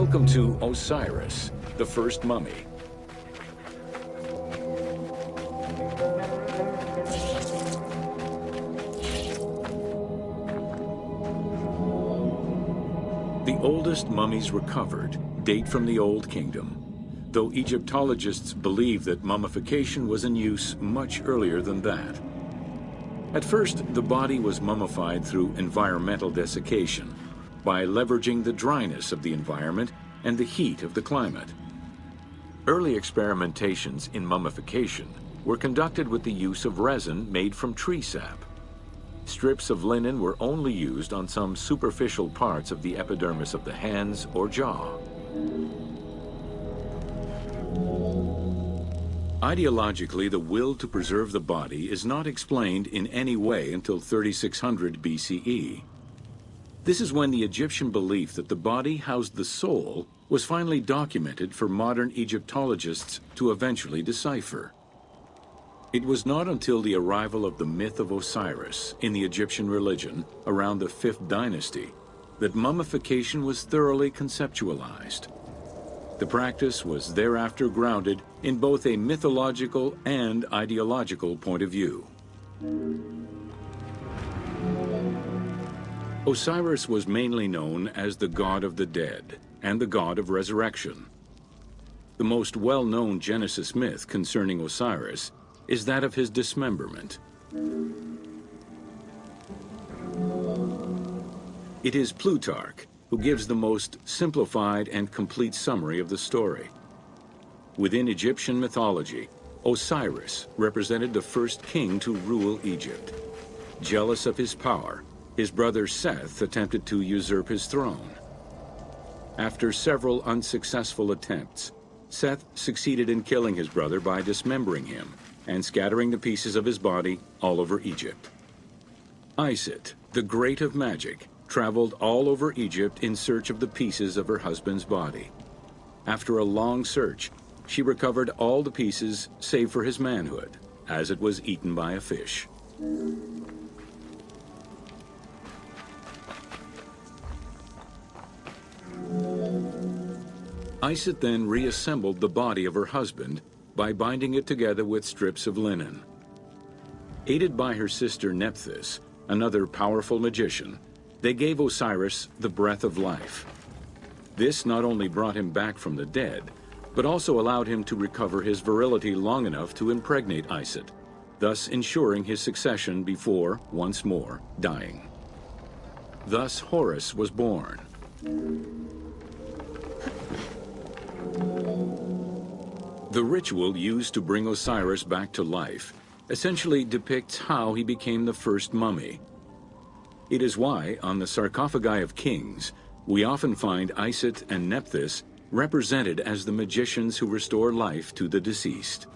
Welcome to Osiris, the first mummy. The oldest mummies recovered date from the Old Kingdom, though Egyptologists believe that mummification was in use much earlier than that. At first, the body was mummified through environmental desiccation, by leveraging the dryness of the environment and the heat of the climate. Early experimentations in mummification were conducted with the use of resin made from tree sap. Strips of linen were only used on some superficial parts of the epidermis of the hands or jaw. Ideologically, the will to preserve the body is not explained in any way until 3600 BCE. This is when the Egyptian belief that the body housed the soul was finally documented for modern Egyptologists to eventually decipher. It was not until the arrival of the myth of Osiris in the Egyptian religion around the 5th dynasty that mummification was thoroughly conceptualized. The practice was thereafter grounded in both a mythological and ideological point of view. Osiris was mainly known as the god of the dead and the god of resurrection. The most well-known Genesis myth concerning Osiris is that of his dismemberment. It is Plutarch who gives the most simplified and complete summary of the story. Within Egyptian mythology, Osiris represented the first king to rule Egypt. Jealous of his power, his brother Seth attempted to usurp his throne. After several unsuccessful attempts, Seth succeeded in killing his brother by dismembering him and scattering the pieces of his body all over Egypt. Isis, the great of magic, traveled all over Egypt in search of the pieces of her husband's body. After a long search, she recovered all the pieces save for his manhood, as it was eaten by a fish. Isis then reassembled the body of her husband by binding it together with strips of linen. Aided by her sister Nephthys, another powerful magician, they gave Osiris the breath of life. This not only brought him back from the dead, but also allowed him to recover his virility long enough to impregnate Isis, thus ensuring his succession before, once more, dying. Thus Horus was born. The ritual used to bring Osiris back to life essentially depicts how he became the first mummy. It is why, on the sarcophagi of kings, we often find Isis and Nephthys represented as the magicians who restore life to the deceased.